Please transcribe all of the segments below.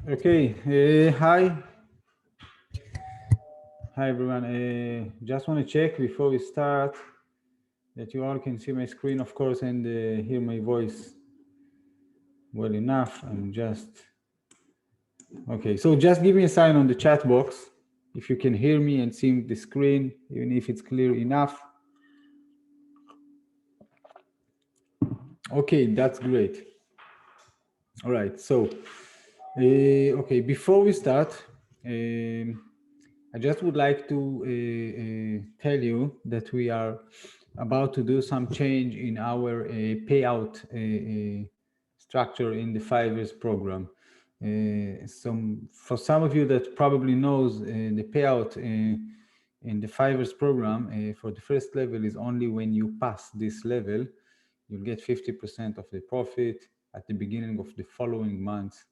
Okay, hi everyone. Just want to check before we start that you all can see my screen, of course, and hear my voice well enough. I'm just okay. So just give me a sign on the chat box if you can hear me and see the screen, even if it's clear enough. Okay, that's great. All right. So, okay, before we start. I just would like to tell you that we are about to do some change in our payout structure in the 5 years program. For some of you that probably knows the payout in the 5 years program for the first level is only when you pass this level, you'll get 50% of the profit at the beginning of the following month.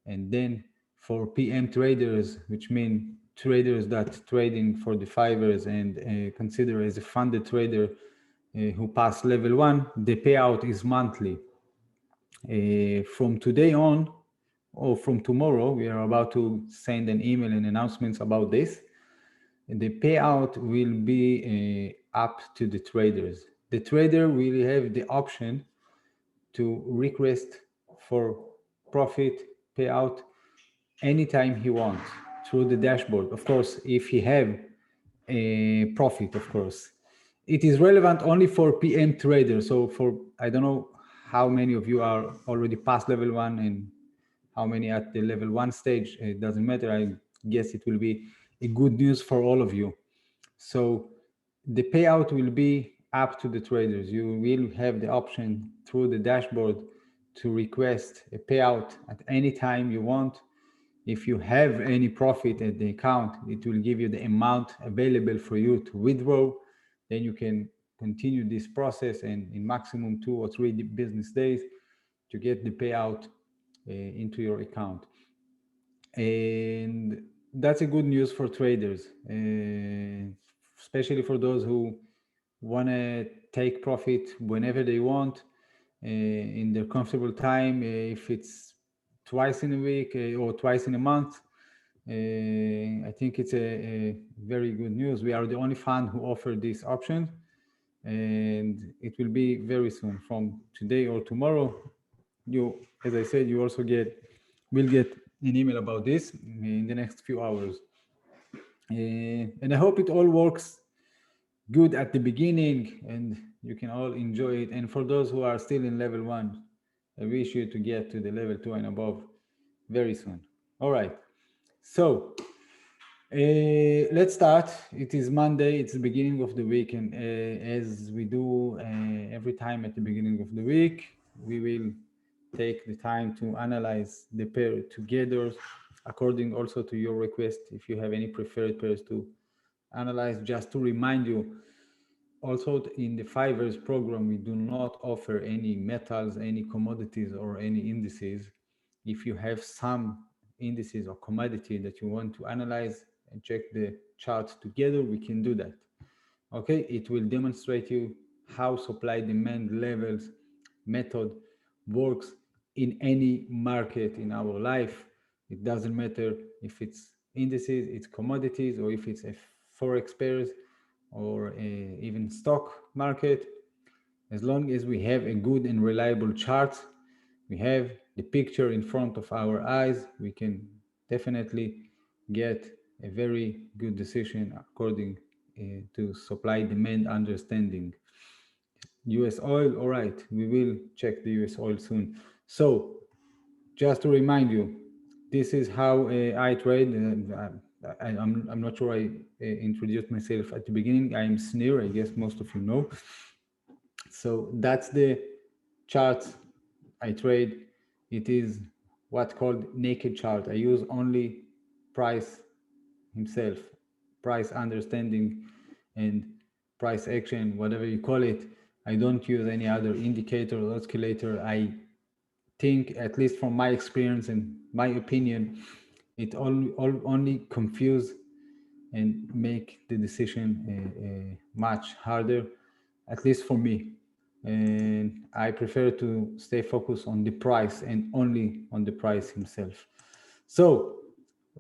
And then for PM traders, which mean traders that trading for the 5 years and consider as a funded trader who pass level 1, the payout is monthly. From today on, or from tomorrow, we are about to send an email and announcements about this. The payout will be up to the traders. The trader will have the option to request for profit payout anytime he wants through the dashboard. Of course, if he have a profit, of course. It is relevant only for PM traders. So for, I don't know how many of you are already past level 1 and how many at the level 1 stage. It doesn't matter. I guess it will be a good news for all of you. So the payout will be up to the traders. You will have the option through the dashboard to request a payout at any time you want. If you have any profit at the account, it will give you the amount available for you to withdraw. Then you can continue this process and in maximum 2 or 3 business days to get the payout into your account. And that's a good news for traders, especially for those who want to take profit whenever they want in their comfortable time, if it's twice in a week or twice in a month. I think it's a very good news. We are the only fund who offer this option, and it will be very soon, from today or tomorrow. You, as I said, you also will get an email about this in the next few hours. And I hope it all works good at the beginning and you can all enjoy it. And for those who are still in level 1, I wish you to get to the level 2 and above very soon. All right. So let's start. It is Monday. It's the beginning of the week. And as we do every time at the beginning of the week, we will take the time to analyze the pair together according also to your request. If you have any preferred pairs to analyze, just to remind you, also in the 5 years program, we do not offer any metals, any commodities, or any indices. If you have some indices or commodity that you want to analyze and check the chart together, we can do that. Okay, it will demonstrate you how supply demand levels method works in any market in our life. It doesn't matter if it's indices, it's commodities, or if it's a forex pairs or even stock market. As long as we have a good and reliable chart, we have the picture in front of our eyes, we can definitely get a very good decision according to supply demand understanding. US oil, all right, we will check the US oil soon. So just to remind you, this is how I trade. I'm not sure I introduced myself at the beginning. I am Snir, I guess most of you know. So that's the chart I trade. It is what's called naked chart. I use only price himself, price understanding and price action, whatever you call it. I don't use any other indicator or oscillator. I think, at least from my experience and my opinion, it only confuse and make the decision much harder, at least for me. And I prefer to stay focused on the price and only on the price himself. So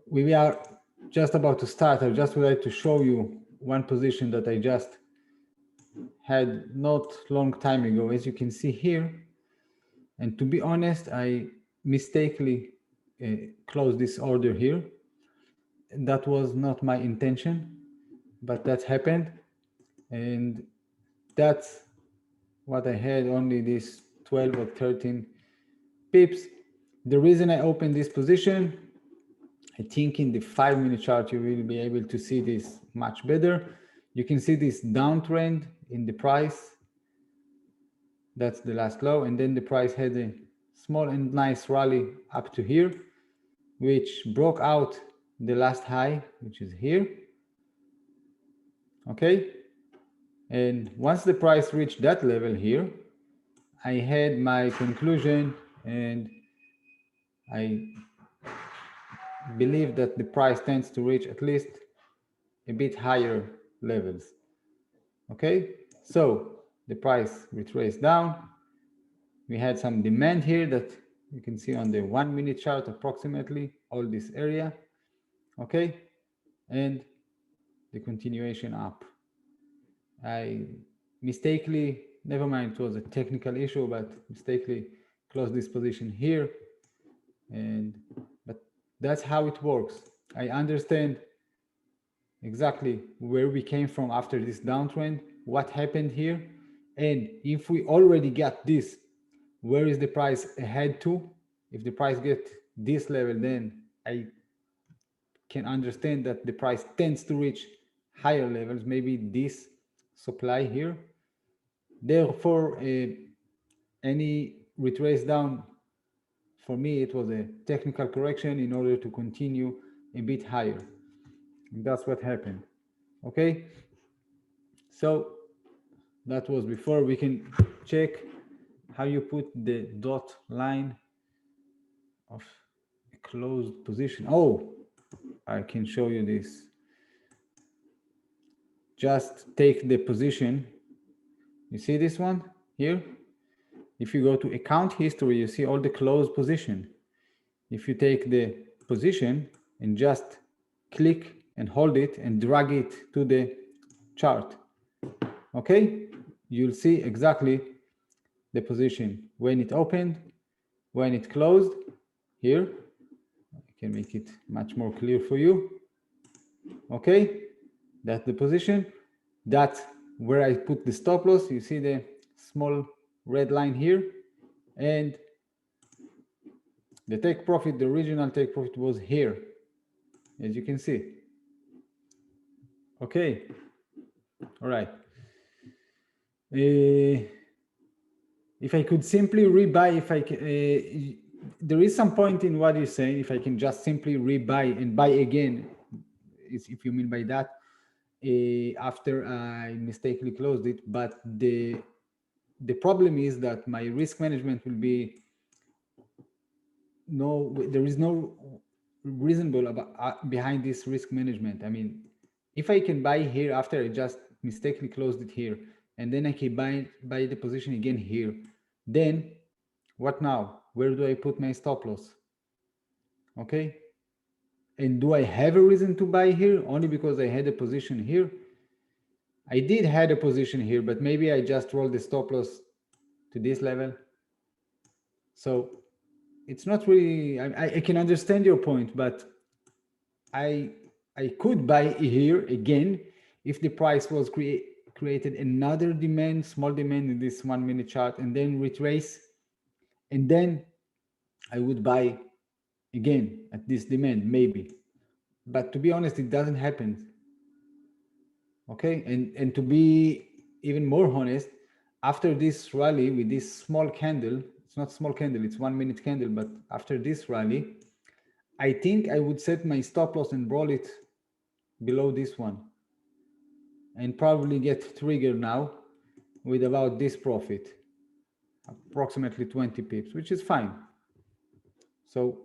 we are just about to start. I just would like to show you one position that I just had not long time ago, as you can see here. And to be honest, I mistakenly closed this order here. That was not my intention, but that happened. And that's what I had, only this 12 or 13 pips. The reason I opened this position, I think in the 5-minute chart, you will be able to see this much better. You can see this downtrend in the price. That's the last low. And then the price had a small and nice rally up to here, which broke out the last high, which is here. Okay. And once the price reached that level here, I had my conclusion, and I believe that the price tends to reach at least a bit higher levels. Okay, so the price retraced down. We had some demand here that you can see on the 1-minute chart, approximately all this area. Okay, and the continuation up. I mistakenly, never mind, it was a technical issue, but mistakenly closed this position here. But that's how it works. I understand exactly where we came from after this downtrend, what happened here, and if we already got this, where is the price ahead to? If the price get this level, then I can understand that the price tends to reach higher levels, maybe this supply here. Therefore, any retrace down, for me, it was a technical correction in order to continue a bit higher. And that's what happened. Okay, so that was before. We can check how you put the dot line of a closed position. Oh, I can show you this. Just take the position. You see this one here? If you go to account history, you see all the closed position. If you take the position and just click and hold it and drag it to the chart, okay, you'll see exactly the position when it opened, when it closed. Here I can make it much more clear for you. Okay, that's the position. That's where I put the stop loss. You see the small red line here, and the take profit, the original take profit, was here, as you can see. Okay, all right. If I could simply rebuy, if I can, there is some point in what you're saying. If I can just simply rebuy and buy again, if you mean by that, after I mistakenly closed it. But the problem is that my risk management will be there is no reasonable about behind this risk management. I mean, if I can buy here after I just mistakenly closed it here, and then I can buy the position again here, then what now? Where do I put my stop loss? Okay, and do I have a reason to buy here only because I had a position here? I did had a position here, but maybe I just rolled the stop loss to this level. So it's not really, I can understand your point, but I could buy here again if the price was created another demand, small demand in this 1-minute chart, and then retrace, and then I would buy again at this demand, maybe. But to be honest, it doesn't happen. Okay, and to be even more honest, after this rally with this small candle, it's not small candle, it's 1-minute candle, but after this rally, I think I would set my stop loss and roll it below this one, and probably get triggered now with about this profit, approximately 20 pips, which is fine. So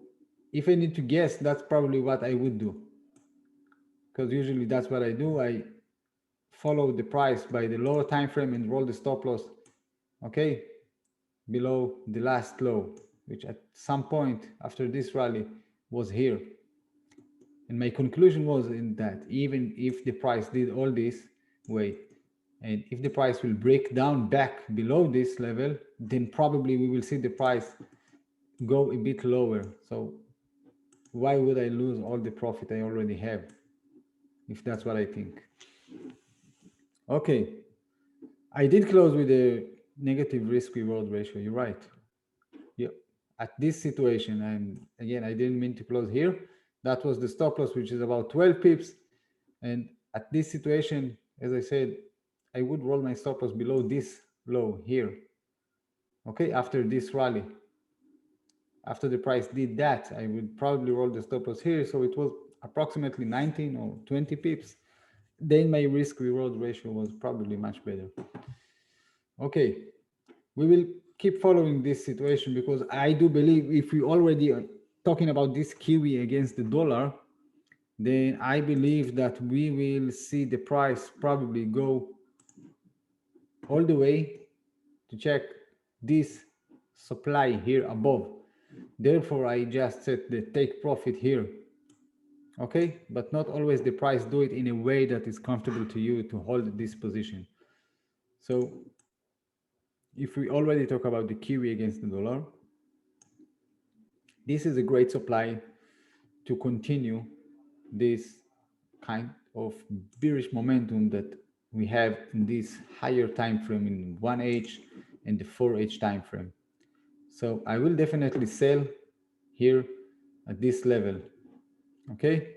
if I need to guess, that's probably what I would do, because usually that's what I do. I follow the price by the lower time frame and roll the stop loss, okay, below the last low, which at some point after this rally was here. And my conclusion was in that even if the price did all this way, and if the price will break down back below this level, then probably we will see the price go a bit lower. So why would I lose all the profit I already have, if that's what I think? Okay, I did close with a negative risk reward ratio. You're right. Yeah, at this situation, and again, I didn't mean to close here. That was the stop loss, which is about 12 pips. And at this situation, as I said, I would roll my stop loss below this low here. Okay, after this rally, after the price did that, I would probably roll the stop loss here. So it was approximately 19 or 20 pips. Then my risk reward ratio was probably much better. Okay, we will keep following this situation, because I do believe if we already are talking about this Kiwi against the dollar, then I believe that we will see the price probably go all the way to check this supply here above. Therefore, I just set the take profit here. Okay, but not always the price do it in a way that is comfortable to you to hold this position. So if we already talk about the Kiwi against the dollar, this is a great supply to continue this kind of bearish momentum that we have in this higher time frame in 1H and the 4H time frame. So I will definitely sell here at this level. Okay,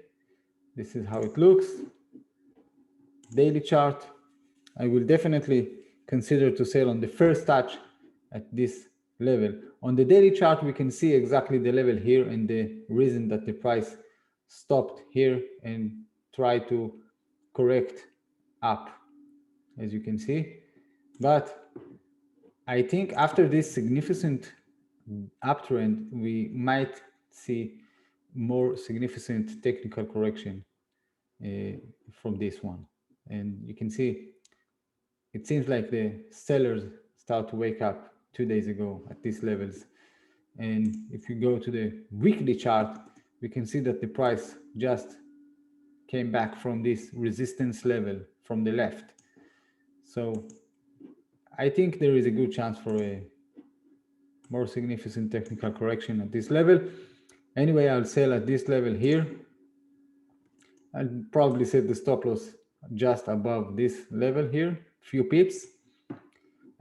this is how it looks. Daily chart, I will definitely consider to sell on the first touch at this level. On the daily chart, we can see exactly the level here and the reason that the price stopped here and try to correct up, as you can see. But I think after this significant uptrend, we might see more significant technical correction from this one. And you can see it seems like the sellers start to wake up 2 days ago at these levels. And if you go to the weekly chart, we can see that the price just came back from this resistance level from the left. So I think there is a good chance for a more significant technical correction at this level. Anyway, I'll sell at this level here. I'll probably set the stop loss just above this level here, few pips.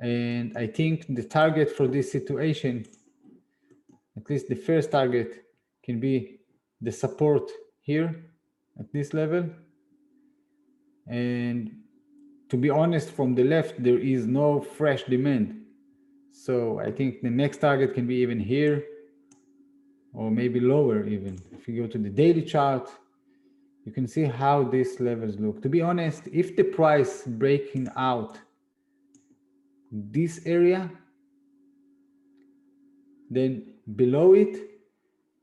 And I think the target for this situation, at least the first target, can be the support here at this level. And to be honest, from the left, there is no fresh demand. So I think the next target can be even here, or maybe lower even. If you go to the daily chart, you can see how these levels look. To be honest, if the price breaking out this area, then below it,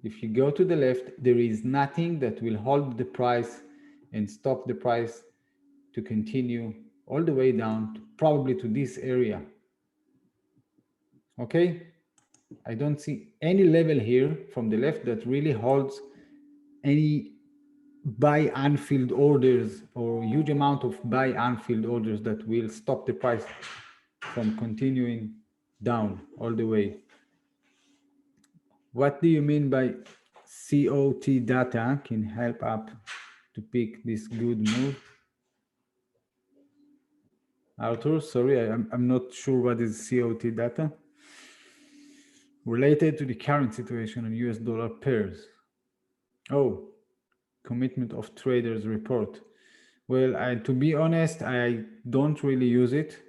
if you go to the left, there is nothing that will hold the price and stop the price to continue all the way down, probably to this area. Okay, I don't see any level here from the left that really holds any buy unfilled orders or huge amount of buy unfilled orders that will stop the price from continuing down all the way. What do you mean by COT data can help up to pick this good move? Arthur, sorry, I'm not sure what is COT data. Related to the current situation on US dollar pairs. Oh, commitment of traders report. Well, to be honest, I don't really use it.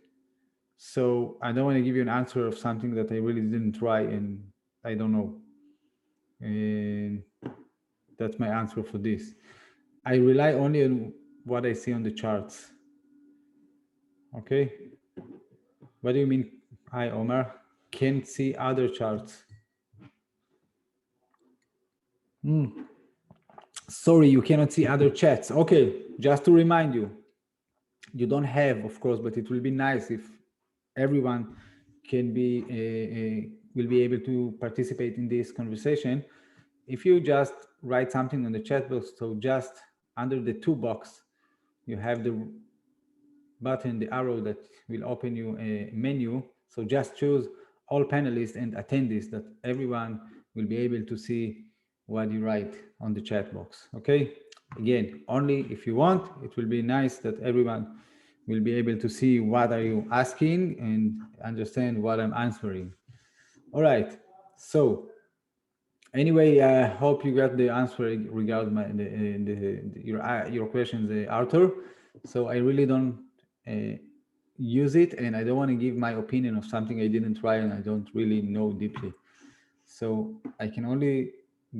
So I don't want to give you an answer of something that I really didn't try and I don't know. And that's my answer for this. I rely only on what I see on the charts. Okay. What do you mean? Hi, Omar. Can't see other charts. Sorry, you cannot see other chats. Okay, just to remind you, you don't have, of course, but it will be nice if everyone can be will be able to participate in this conversation. if you just write something on the chat box, so just under the toolbox, you have the button, the arrow that will open you a menu. So just choose all panelists and attendees, that everyone will be able to see what you write on the chat box. Okay, again, only if you want. It will be nice that everyone will be able to see what are you asking and understand what I'm answering. All right, so anyway, I hope you got the answer regarding your questions, Arthur. So I really don't use it, and I don't want to give my opinion of something I didn't try and I don't really know deeply. So I can only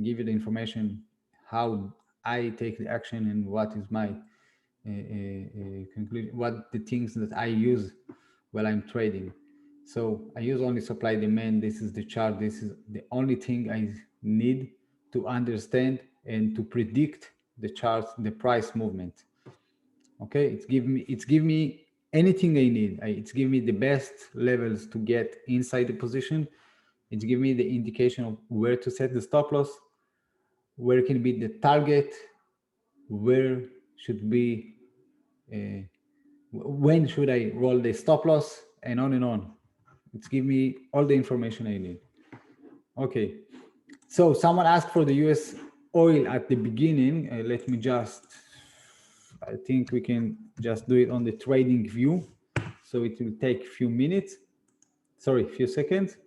give you the information how I take the action and what is my conclusion, what the things that I use while I'm trading. So I use only supply demand. This is the chart. This is the only thing I need to understand and to predict the charts, the price movement. Okay, it's give me anything I need. It's give me the best levels to get inside the position. It's give me the indication of where to set the stop loss, where can be the target, where should be, when should I roll the stop loss, and on and on. It's give me all the information I need. Okay, so someone asked for the US oil at the beginning. Let me just, I think we can just do it on the trading view. So it will take a few minutes, sorry, a few seconds.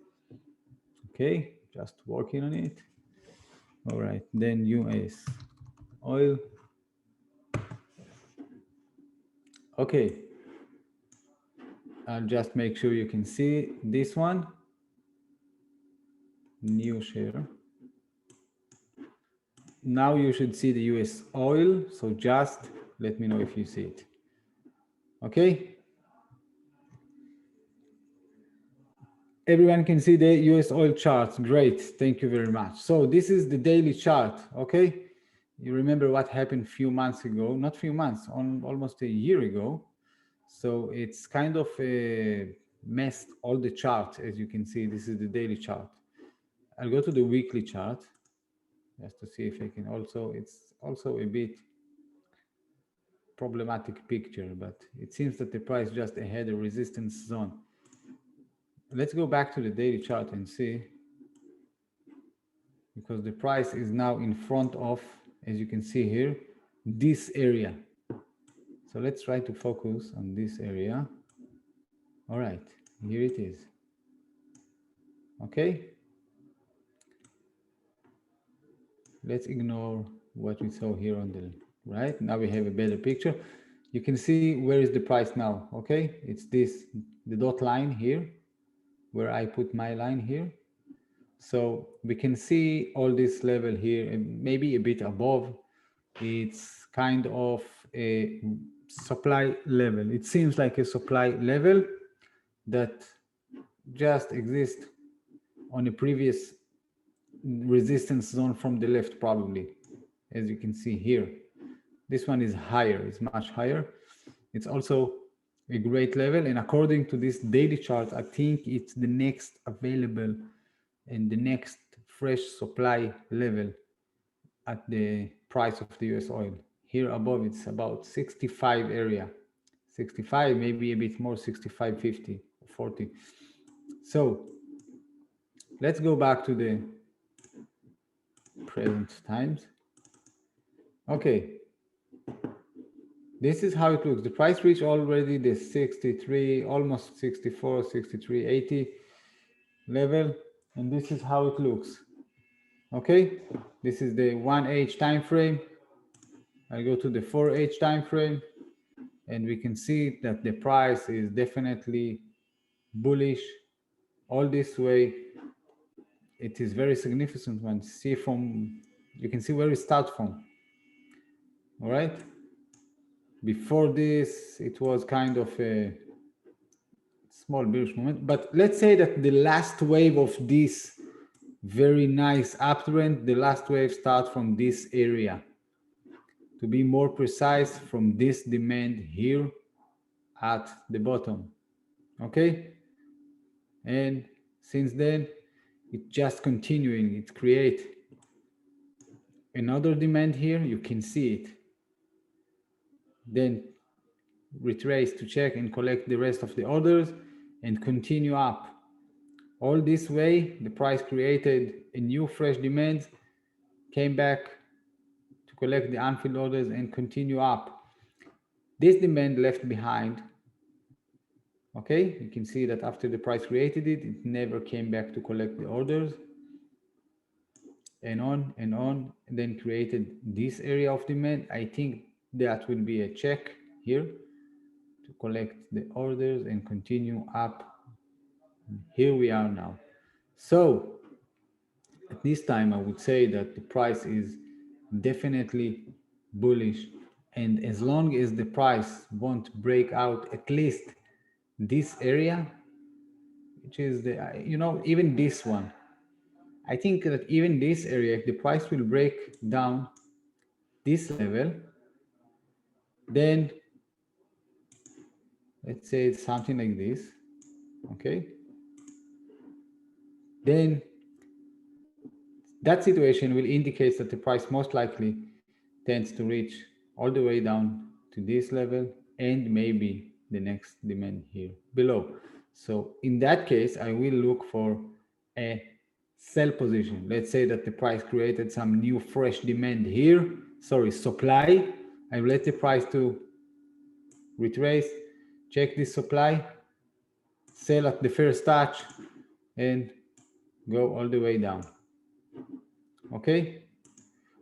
Okay, just working on it. All right, then US oil. Okay, I'll just make sure you can see this one. New share. Now you should see the US oil. So just let me know if you see it. Okay. Everyone can see the US oil charts. Great. Thank you very much. So this is the daily chart. Okay. You remember what happened a few months ago, not few months, almost a year ago. So it's kind of messed all the charts. As you can see, this is the daily chart. I'll go to the weekly chart just to see if I can also, it's also a bit problematic picture, but it seems that the price just ahead a resistance zone. Let's go back to the daily chart and see, because the price is now in front of, as you can see here, this area. So let's try to focus on this area. All right, here it is. Okay. Let's ignore what we saw here on the right. Now we have a better picture. You can see where is the price now. Okay, it's this, the dot line here, where I put my line here. So we can see all this level here, and maybe a bit above. It's kind of a supply level. It seems like a supply level that just exists on a previous resistance zone from the left, probably, as you can see here. This one is higher, it's much higher. It's also a great level, and according to this daily chart, I think it's the next available and the next fresh supply level at the price of the US oil. Here above, it's about 65 area, 65, maybe a bit more, 65, 50, 40. So let's go back to the present times. Okay, this is how it looks. The price reached already the 63, almost 64, 63, 80 level, and this is how it looks. Okay, this is the 1H time frame. I go to the 4H time frame, and we can see that the price is definitely bullish all this way. It is very significant when see from, you can see where it starts from. All right, before this it was kind of a small bearish moment, but let's say that the last wave of this very nice uptrend, the last wave starts from this area. To be more precise, from this demand here at the bottom. Okay, and since then it's just continuing. It create another demand here, you can see it. Then retrace to check and collect the rest of the orders and continue up. All this way, the price created a new fresh demand, came back to collect the unfilled orders and continue up. This demand left behind. Okay, you can see that after the price created it, it never came back to collect the orders, and on, and then created this area of demand. I think that will be a check here to collect the orders and continue up. Here we are now. So at this time, I would say that the price is definitely bullish, and as long as the price won't break out at least this area, which is the, you know, even this one, I think that even this area, if the price will break down this level, then let's say it's something like this, okay, then that situation will indicate that the price most likely tends to reach all the way down to this level and maybe the next demand here below. So in that case, I will look for a sell position. Let's say that the price created some new fresh demand here, sorry, supply. I let the price to retrace, check this supply, sell at the first touch, and go all the way down. Okay,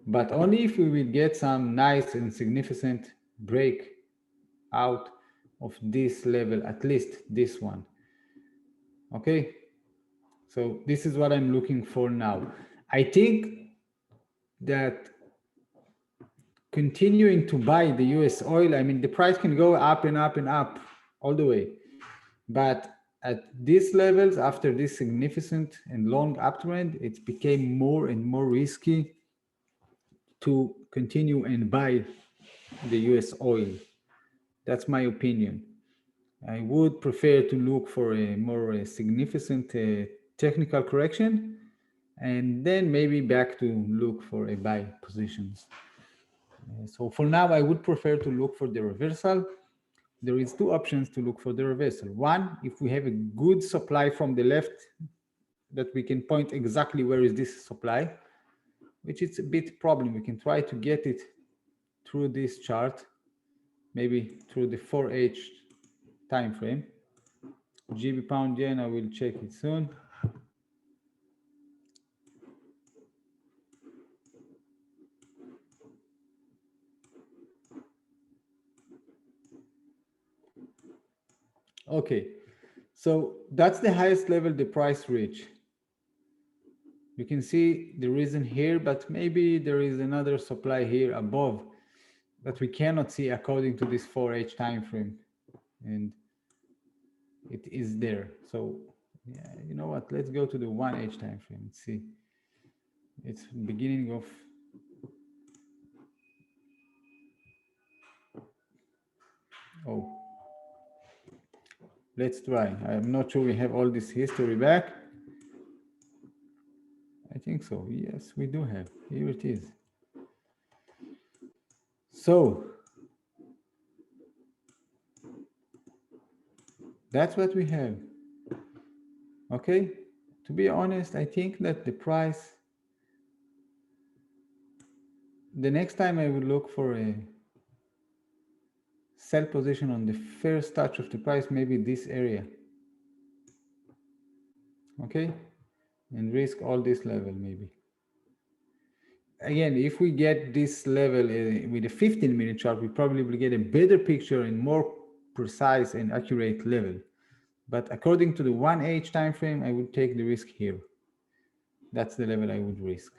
but only if we will get some nice and significant break out of this level, at least this one. Okay, so this is what I'm looking for now. I think that continuing to buy the US oil, I mean, the price can go up and up and up all the way, but at these levels, after this significant and long uptrend, it became more and more risky to continue and buy the US oil. That's my opinion. I would prefer to look for a more significant technical correction, and then maybe back to look for a buy positions. So for now, I would prefer to look for the reversal. There is two options to look for the reversal. One, if we have a good supply from the left, that we can point exactly where is this supply, which is a bit problem. We can try to get it through this chart, maybe through the 4H time frame. GB pound yen, I will check it soon. Okay, so that's the highest level the price reached. You can see the reason here, but maybe there is another supply here above that we cannot see according to this 4H time frame, and it is there. So yeah, you know what, let's go to the 1H time frame and see. It's beginning of let's try. I'm not sure we have all this history back. I think so. Yes, we do have. Here it is. So that's what we have. Okay, to be honest, I think that the price, the next time I will look for a sell position on the first touch of the price, maybe this area. Okay, and risk all this level maybe. Again, if we get this level with a 15-minute chart, we probably will get a better picture and more precise and accurate level. But according to the 1H time frame, I would take the risk here. That's the level I would risk.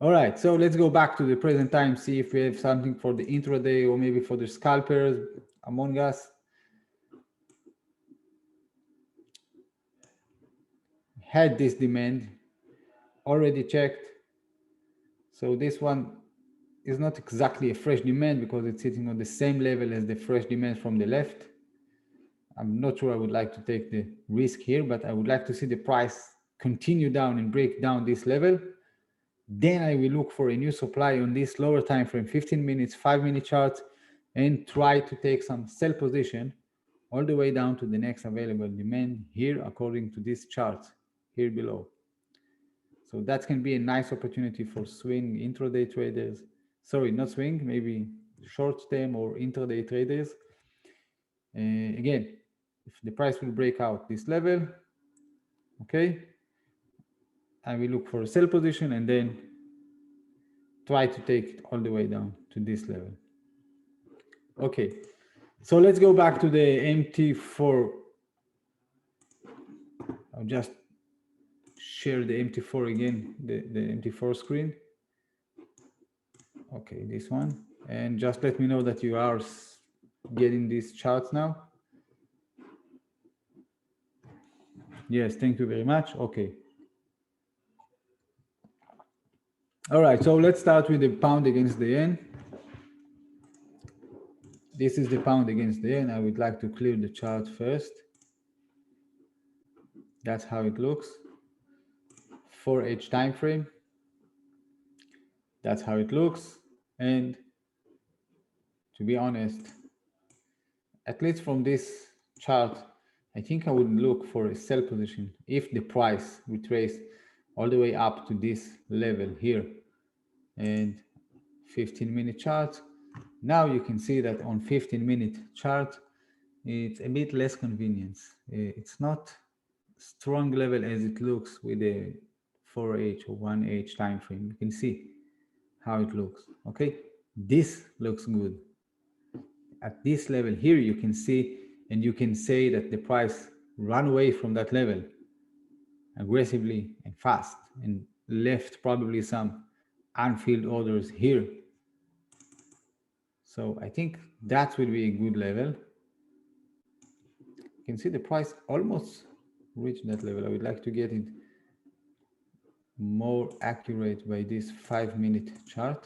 All right, so let's go back to the present time, see if we have something for the intraday or maybe for the scalpers among us. Had this demand, already checked. So this one is not exactly a fresh demand because it's sitting on the same level as the fresh demand from the left. I'm not sure I would like to take the risk here, but I would like to see the price continue down and break down this level. Then I will look for a new supply on this lower time frame, 15 minutes, 5-minute chart, and try to take some sell position all the way down to the next available demand here according to this chart here below. So that can be a nice opportunity for swing intraday traders. Sorry, not swing, maybe short-term or intraday traders. Again, if the price will break out this level, okay, I will look for a sell position and then try to take it all the way down to this level. Okay, so let's go back to the MT4. I'll just share the MT4 again, the MT4 screen. Okay, this one. And just let me know that you are getting these charts now. Yes, thank you very much. Okay. All right, so let's start with the pound against the yen. This is the pound against the yen. I would like to clear the chart first. That's how it looks. 4H time frame. That's how it looks. And to be honest, at least from this chart, I think I would look for a sell position if the price retrace all the way up to this level here. And 15-minute chart. Now you can see that on 15-minute chart, it's a bit less convenience. It's not strong level as it looks with a 4H or 1H time frame. You can see how it looks. Okay, this looks good. At this level here, you can see and you can say that the price ran away from that level aggressively and fast and left probably some unfilled orders here. So I think that will be a good level. You can see the price almost reached that level. I would like to get it more accurate by this 5-minute chart.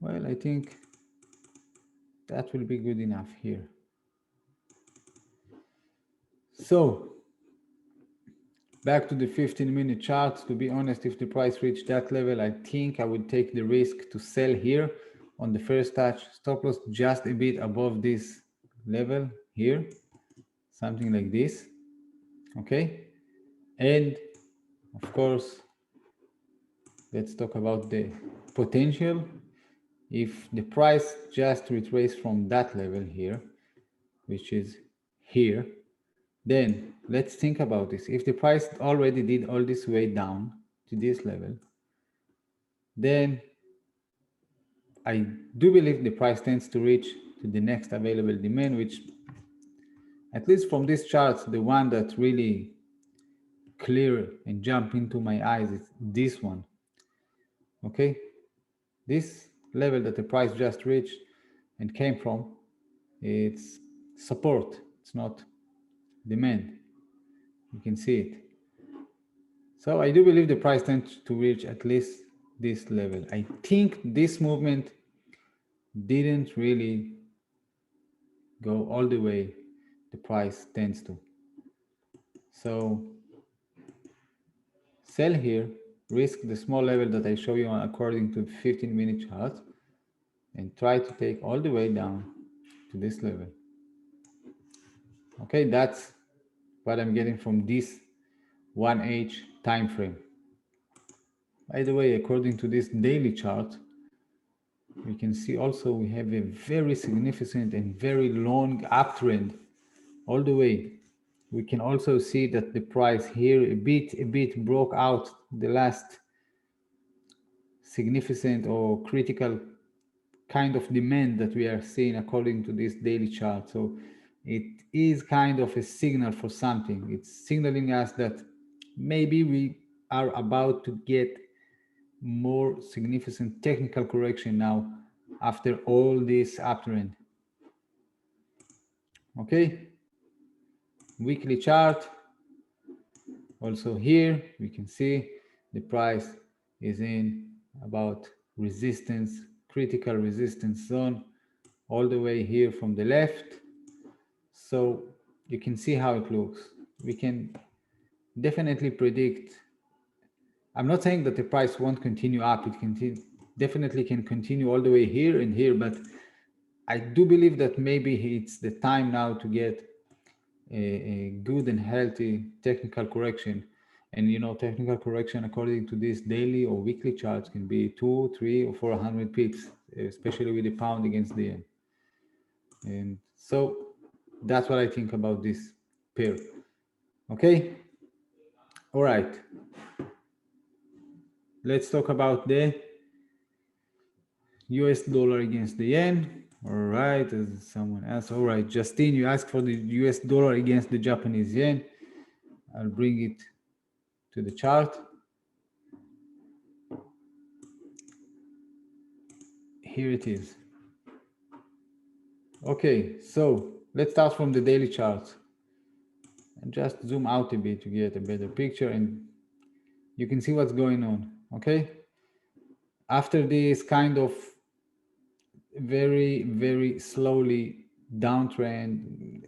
Well, I think that will be good enough here. So back to the 15-minute chart. To be honest, if the price reached that level, I think I would take the risk to sell here on the first touch. Stop loss just a bit above this level here, something like this. Okay, and of course, let's talk about the potential. If the price just retraced from that level here, which is here, then let's think about this. If the price already did all this way down to this level, then I do believe the price tends to reach to the next available demand, which at least from this chart, the one that really clear and jump into my eyes is this one. Okay, this level that the price just reached and came from, it's support, it's not demand. You can see it. So I do believe the price tends to reach at least this level. I think this movement didn't really go all the way the price tends to. So sell here, risk the small level that I show you according to the 15-minute chart, and try to take all the way down to this level. Okay, that's what I'm getting from this 1H time frame. By the way, according to this daily chart, we can see also we have a very significant and very long uptrend all the way. We can also see that the price here a bit broke out the last significant or critical kind of demand that we are seeing according to this daily chart. So it is kind of a signal for something. It's signaling us that maybe we are about to get more significant technical correction now after all this uptrend. Okay, weekly chart. Also here we can see the price is in about resistance, critical resistance zone, all the way here from the left. So you can see how it looks. We can definitely predict. I'm not saying that the price won't continue up. It can definitely can continue all the way here and here, but I do believe that maybe it's the time now to get a good and healthy technical correction. And you know, technical correction according to this daily or weekly charts can be 2, 3, or 400 pips, especially with the pound against the yen. And so that's what I think about this pair. Okay. All right. Let's talk about the US dollar against the yen. All right, as someone else. All right, Justine, you asked for the US dollar against the Japanese yen. I'll bring it to the chart. Here it is. Okay, so let's start from the daily chart and just zoom out a bit to get a better picture, and you can see what's going on. Okay, after this kind of very slowly downtrend,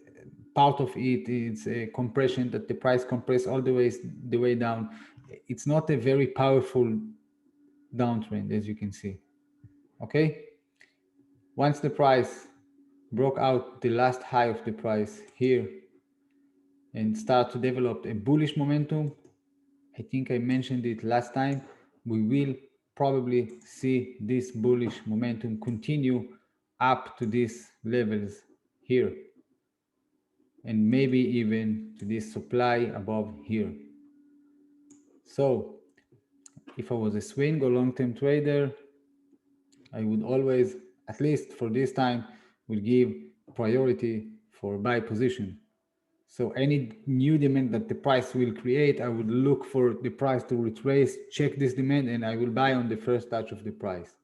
part of it is a compression, that the price compress all the way down. It's not a very powerful downtrend, as you can see. Okay, once the price broke out the last high of the price here and start to develop a bullish momentum, I think I mentioned it last time, we will probably see this bullish momentum continue up to these levels here, and maybe even to this supply above here. So if I was a swing or long-term trader, I would always, at least for this time, would give priority for buy position. So any new demand that the price will create, I would look for the price to retrace, check this demand, and I will buy on the first touch of the price.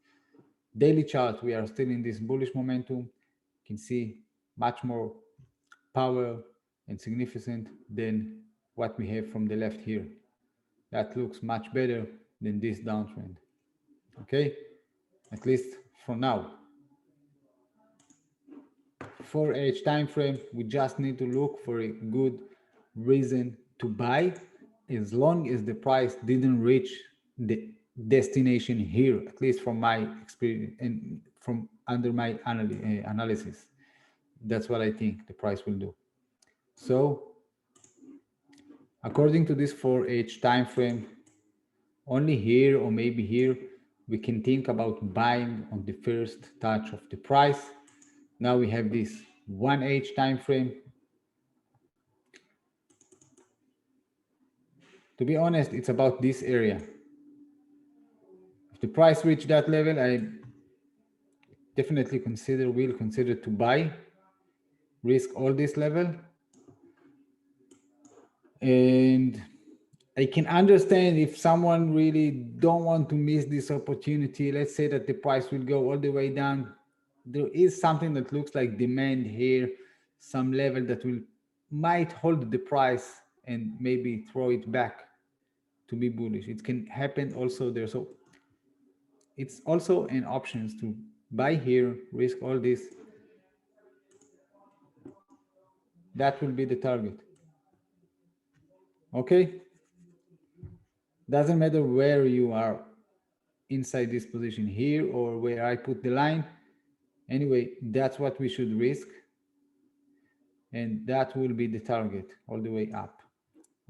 Daily chart, we are still in this bullish momentum. You can see much more power and significant than what we have from the left here. That looks much better than this downtrend. Okay, at least for now. 4H time frame, we just need to look for a good reason to buy, as long as the price didn't reach the destination here, at least from my experience and from under my analysis. That's what I think the price will do. So according to this 4H time frame, only here or maybe here we can think about buying on the first touch of the price. Now we have this 1H time frame. To be honest, it's about this area. If the price reach that level, I definitely will consider to buy, risk all this level. And I can understand if someone really don't want to miss this opportunity. Let's say that the price will go all the way down. There is something that looks like demand here, some level that might hold the price and maybe throw it back to be bullish. It can happen also there. So it's also an option to buy here, risk all this. That will be the target. Okay, doesn't matter where you are inside this position, here or where I put the line. Anyway, that's what we should risk, and that will be the target all the way up.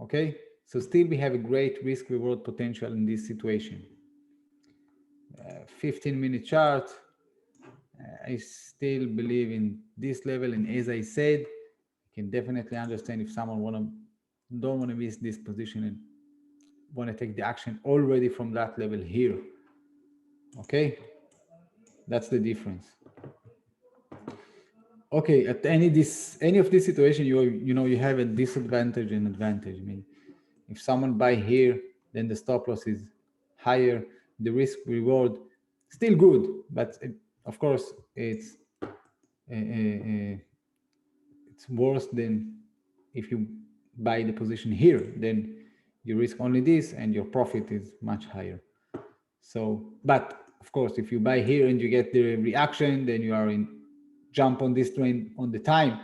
Okay, so still we have a great risk reward potential in this situation. 15-minute chart, I still believe in this level, and as I said, I can definitely understand if someone don't want to miss this position and want to take the action already from that level here. Okay, that's the difference. Okay, at any of this situation, you have a disadvantage and advantage. I mean, if someone buy here, then the stop loss is higher, the risk reward still good, but of course it's worse than if you buy the position here. Then you risk only this and your profit is much higher. So, but of course, if you buy here and you get the reaction, then you are jump on this train on the time.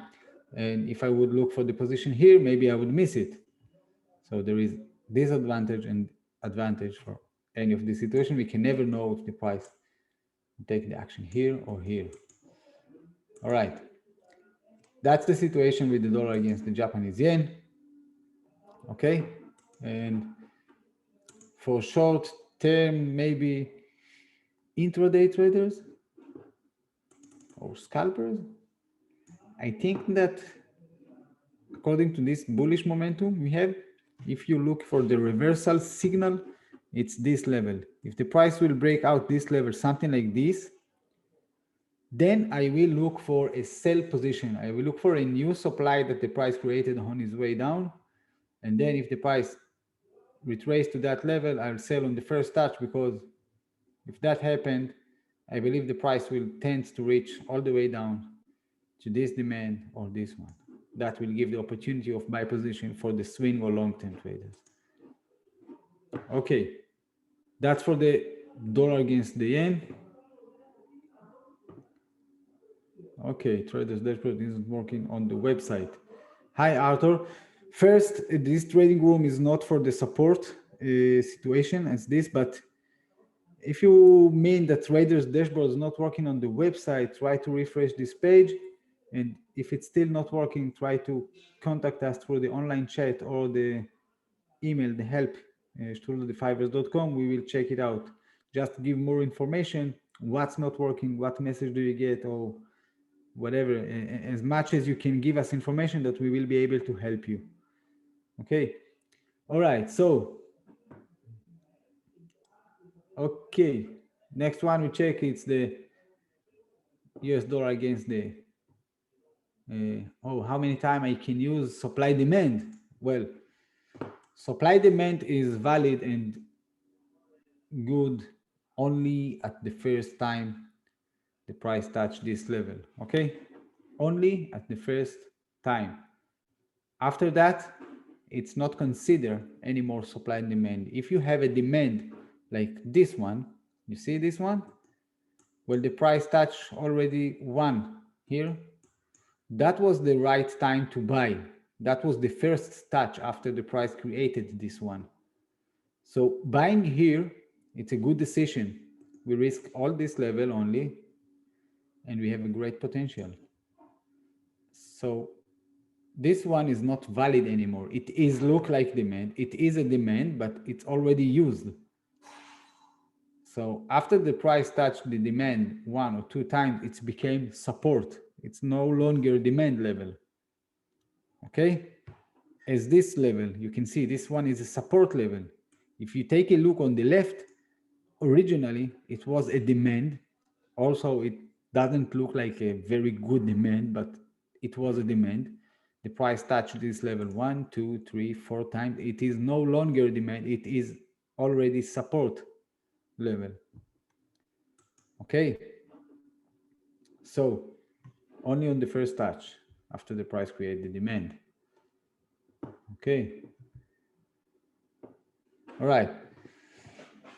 And if I would look for the position here, maybe I would miss it. So there is disadvantage and advantage for any of the situation. We can never know if the price will take the action here or here. All right. That's the situation with the dollar against the Japanese yen. Okay. And for short term, maybe intraday traders or scalpers, I think that according to this bullish momentum we have, if you look for the reversal signal, it's this level. If the price will break out this level, something like this, then I will look for a sell position. I will look for a new supply that the price created on his way down. And then if the price retraces to that level, I'll sell on the first touch, because if that happened, I believe the price will tend to reach all the way down to this demand or this one. That will give the opportunity of buy position for the swing or long-term traders. Okay, that's for the dollar against the yen. Okay, traders dashboard isn't working on the website. Hi, Arthur. First, this trading room is not for the support situation as this, but if you mean that traders dashboard is not working on the website, try to refresh this page. And if it's still not working, try to contact us through the online chat or the email, the help, shturldefivers.com. We will check it out. Just give more information, what's not working, what message do you get, or whatever, as much as you can give us information, that we will be able to help you. Okay. All right. So, okay. Next one we check, it's the US dollar against the, how many times I can use supply demand? Well, supply demand is valid and good only at the first time the price touch this level. Okay. Only at the first time. After that, it's not considered any more supply and demand. If you have a demand like this one, you see this one? Well, the price touch already one here. That was the right time to buy. That was the first touch after the price created this one. So buying here, it's a good decision. We risk all this level only, and we have a great potential. So this one is not valid anymore. It is look like demand. It is a demand, but it's already used. So after the price touched the demand one or two times, it became support. It's no longer demand level. Okay? As this level, you can see this one is a support level. If you take a look on the left, originally it was a demand. Also, it doesn't look like a very good demand, but it was a demand. The price touched this level 1, 2, 3, 4 times. It is no longer demand. It is already support level. Okay. So only on the first touch after the price create the demand. Okay. All right.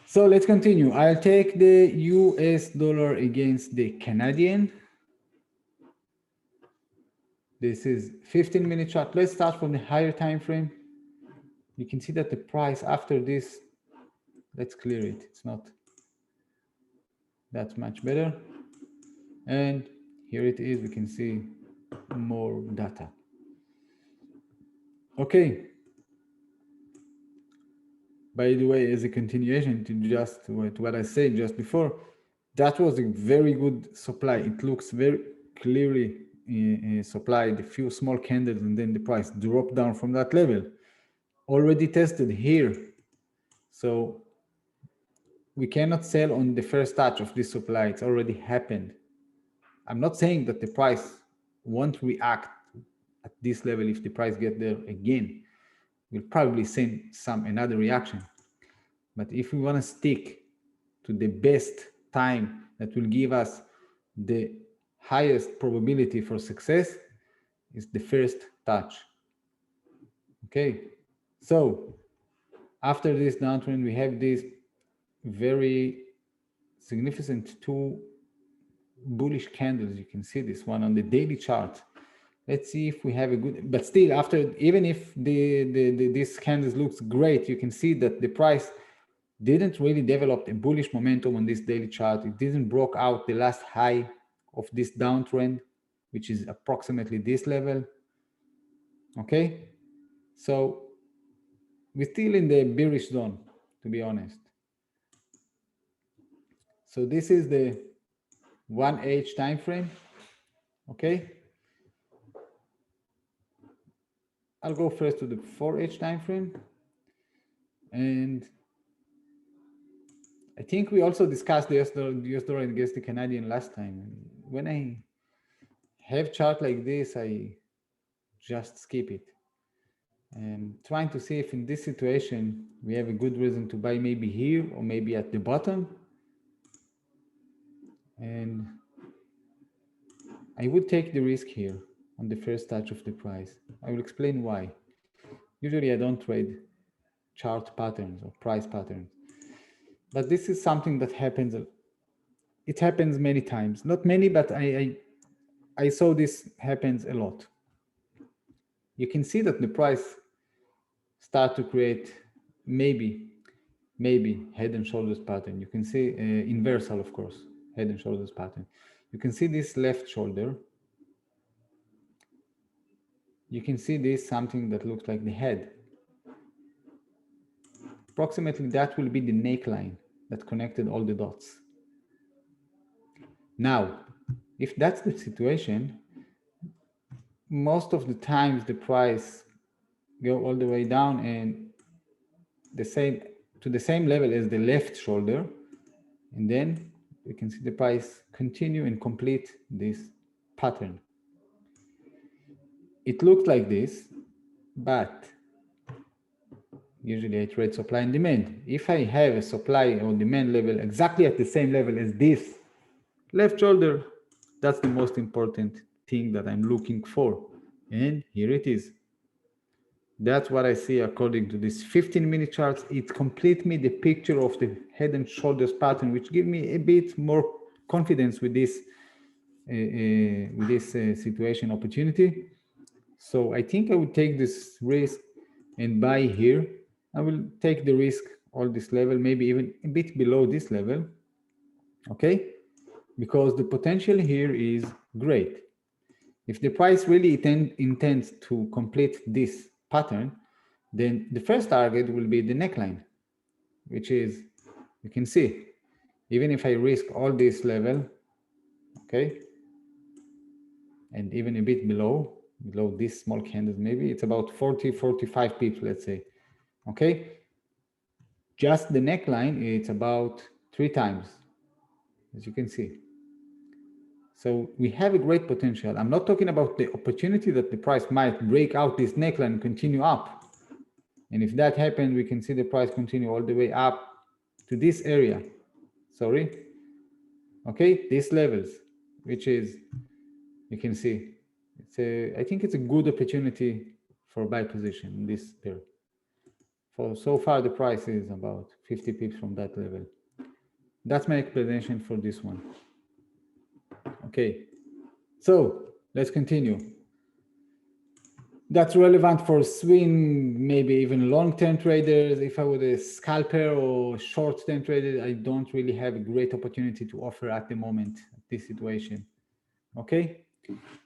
So let's continue. I'll take the US dollar against the Canadian. This is 15-minute chart. Let's start from the higher time frame. You can see that the price after this, let's clear it. It's not that much better. And here it is. We can see more data. Okay. By the way, as a continuation to just what I said just before, that was a very good supply. It looks very clearly supplied a few small candles, and then the price dropped down from that level. Already tested here. So we cannot sell on the first touch of this supply. It's already happened. I'm not saying that the price won't react at this level. If the price get there again, we'll probably send another reaction. But if we want to stick to the best time that will give us the highest probability for success, is the first touch. Okay, so after this downtrend, we have this very significant two bullish candles. You can see this one on the daily chart. Let's see if we have a good, but still after, even if this candle looks great, you can see that the price didn't really develop a bullish momentum on this daily chart. It didn't broke out the last high of this downtrend, which is approximately this level. Okay, so we're still in the bearish zone, to be honest. So this is the 1H time frame. Okay, I'll go first to the 4H time frame, and I think we also discussed the US dollar against the Canadian last time. When I have chart like this, I just skip it. And trying to see if in this situation we have a good reason to buy, maybe here or maybe at the bottom. And I would take the risk here on the first touch of the price. I will explain why. Usually I don't trade chart patterns or price patterns, but this is something that happens. It happens many times, not many, but I saw this happens a lot. You can see that the price start to create maybe head and shoulders pattern. You can see inversal, of course, head and shoulders pattern. You can see this left shoulder. You can see this something that looks like the head. Approximately that will be the neckline that connected all the dots. Now, if that's the situation, most of the times the price go all the way down and to the same level as the left shoulder, and then we can see the price continue and complete this pattern. It looks like this, but usually I trade supply and demand. If I have a supply or demand level exactly at the same level as this left shoulder, that's the most important thing that I'm looking for. And here it is. That's what I see according to this 15-minute charts. It completes me the picture of the head and shoulders pattern, which give me a bit more confidence with this situation opportunity. So I think I would take this risk and buy here. I will take the risk all this level, maybe even a bit below this level. Okay, because the potential here is great. If the price really intends to complete this pattern, then the first target will be the neckline, which is, you can see, even if I risk all this level, okay, and even a bit below this small candles, maybe it's about 40-45 pips, let's say, okay, just the neckline, it's about 3 times, as you can see. So we have a great potential. I'm not talking about the opportunity that the price might break out this neckline and continue up. And if that happens, we can see the price continue all the way up to this area. Sorry. Okay, these levels, which is, you can see, I think it's a good opportunity for buy position in this pair. For so far, the price is about 50 pips from that level. That's my explanation for this one. Okay, so let's continue. That's relevant for swing, maybe even long-term traders. If I were a scalper or short-term trader, I don't really have a great opportunity to offer at the moment, this situation. Okay,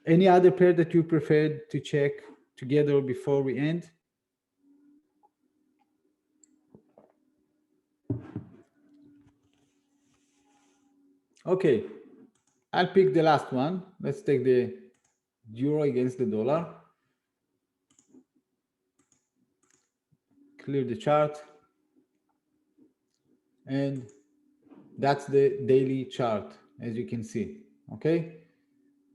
any other pair that you preferred to check together before we end? Okay, I'll pick the last one. Let's take the euro against the dollar. Clear the chart. And that's the daily chart, as you can see, okay?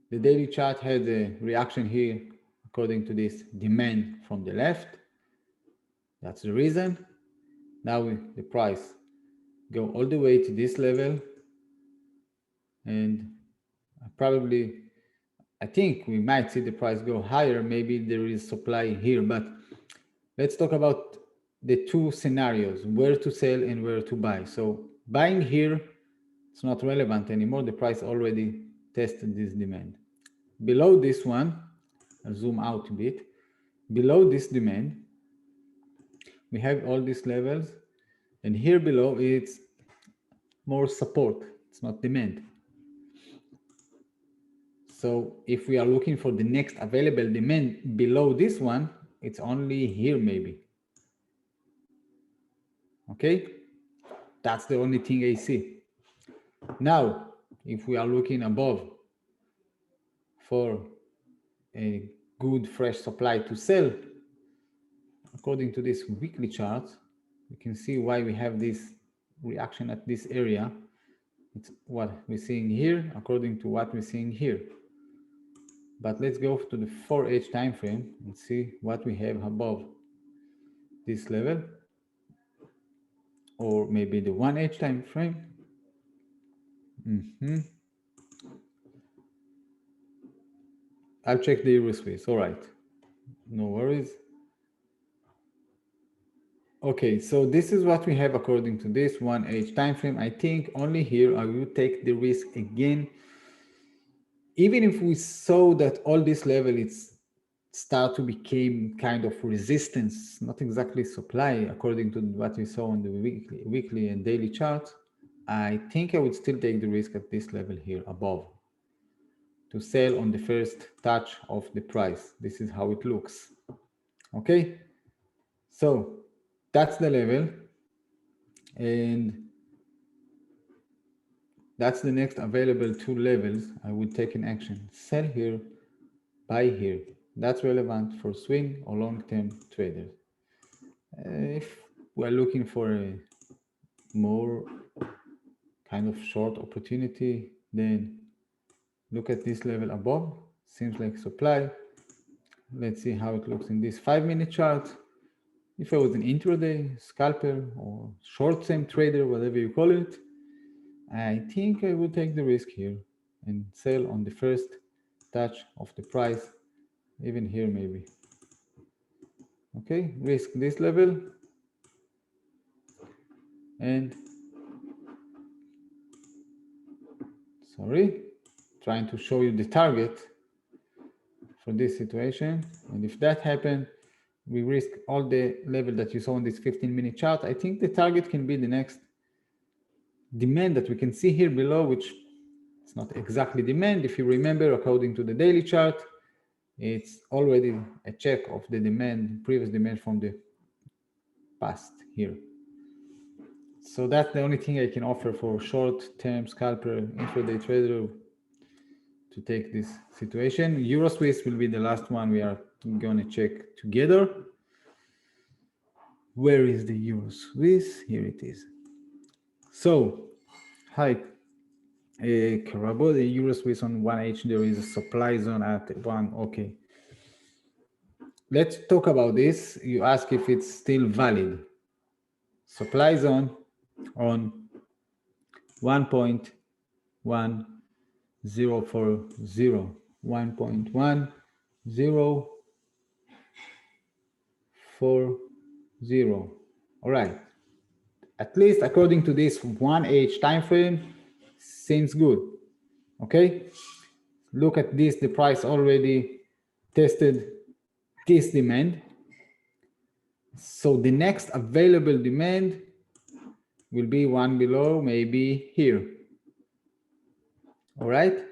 The daily chart had a reaction here according to this demand from the left. That's the reason. Now the price go all the way to this level, and I think we might see the price go higher. Maybe there is supply here, but let's talk about the two scenarios, where to sell and where to buy. So buying here, it's not relevant anymore. The price already tested this demand. Below this one, I'll zoom out a bit. Below this demand, we have all these levels, and here below it's more support, it's not demand. So if we are looking for the next available demand below this one, it's only here maybe. Okay, that's the only thing I see. Now, if we are looking above for a good fresh supply to sell, according to this weekly chart, you can see why we have this reaction at this area. It's what we're seeing here, according to what we're seeing here. But let's go to the 4H time frame and see what we have above this level, or maybe the 1H time frame. I'll check the USOIL. All right, no worries. Okay, so this is what we have according to this 1H time frame. I think only here I will take the risk again. Even if we saw that all this level it's start to become kind of resistance, not exactly supply, according to what we saw on the weekly and daily chart, I think I would still take the risk at this level here above to sell on the first touch of the price. This is how it looks. Okay, so that's the level, and that's the next available two levels I would take in action. Sell here, buy here. That's relevant for swing or long-term traders. If we're looking for a more kind of short opportunity, then look at this level above. Seems like supply. Let's see how it looks in this 5-minute chart. If I was an intraday scalper or short-term trader, whatever you call it, I think I would take the risk here and sell on the first touch of the price, even here maybe. Okay, risk this level and trying to show you the target for this situation. And if that happened, we risk all the level that you saw on this 15-minute chart. I think the target can be the next demand that we can see here below, which it's not exactly demand. If you remember, according to the daily chart, it's already a check of the demand, previous demand from the past here. So that's the only thing I can offer for short-term scalper, intraday trader to take this situation. Euro Swiss will be the last one we are going to check together. Where is the Euro Swiss? Here it is. So, hi, Karabo, the Euro Swiss on 1H, there is a supply zone at 1. Okay. Let's talk about this. You ask if it's still valid. Supply zone on 1.1040, 1.1040. All right. At least according to this 1H time frame, seems good. Okay. Look at this. The price already tested this demand. So the next available demand will be one below, maybe here. All right.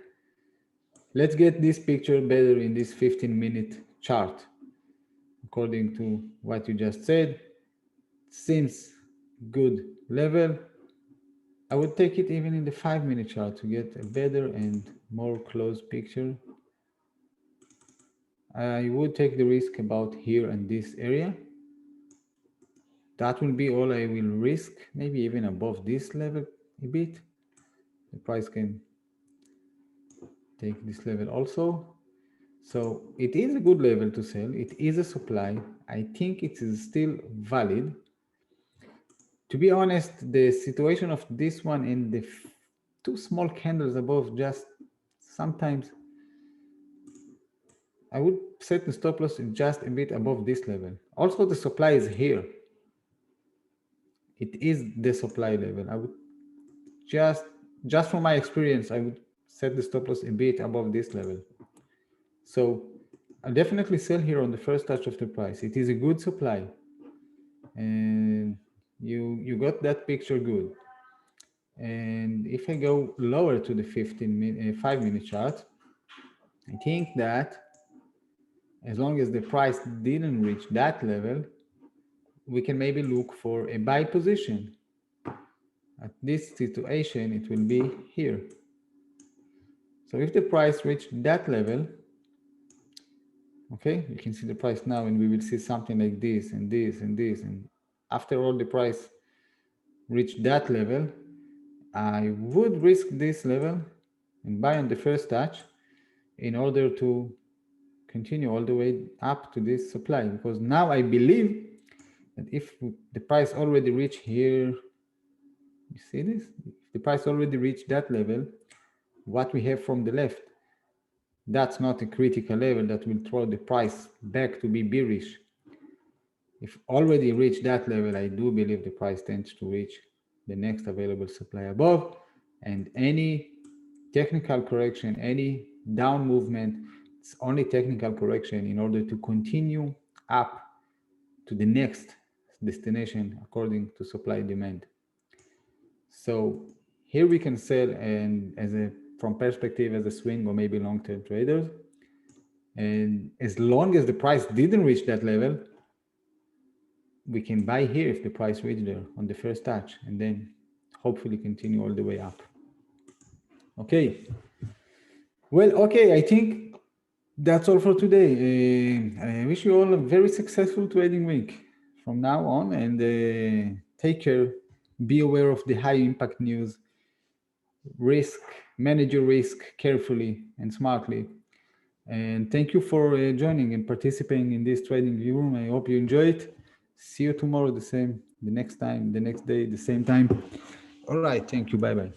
Let's get this picture better in this 15-minute chart. According to what you just said, seems good level. I would take it even in the 5-minute chart to get a better and more close picture. I would take the risk about here and this area. That will be all I will risk, maybe even above this level a bit. The price can take this level also. So it is a good level to sell. It is a supply. I think it is still valid. To be honest, the situation of this one and the two small candles above, just sometimes I would set the stop loss just a bit above this level. Also, the supply is here. It is the supply level. I would just from my experience, I would set the stop loss a bit above this level. So I'll definitely sell here on the first touch of the price. It is a good supply, and you got that picture good. And if I go lower to the 5-minute chart, I think that as long as the price didn't reach that level, we can maybe look for a buy position. At this situation, it will be here. So if the price reached that level, okay, you can see the price now, and we will see something like this and this and this. And after all the price reached that level, I would risk this level and buy on the first touch in order to continue all the way up to this supply, because now I believe that if the price already reached here, you see this? If the price already reached that level, what we have from the left, that's not a critical level that will throw the price back to be bearish. If already reached that level, I do believe the price tends to reach the next available supply above, and any technical correction, any down movement, it's only technical correction in order to continue up to the next destination according to supply demand. So here we can sell, and from perspective as a swing or maybe long-term traders, and as long as the price didn't reach that level, we can buy here if the price reached there on the first touch, and then hopefully continue all the way up. Okay. Well, okay, I think that's all for today. I wish you all a very successful trading week from now on, and take care. Be aware of the high impact news. Manage your risk carefully and smartly. And thank you for joining and participating in this trading room. I hope you enjoy it. See you tomorrow, the next day, the same time. All right, thank you. Bye-bye.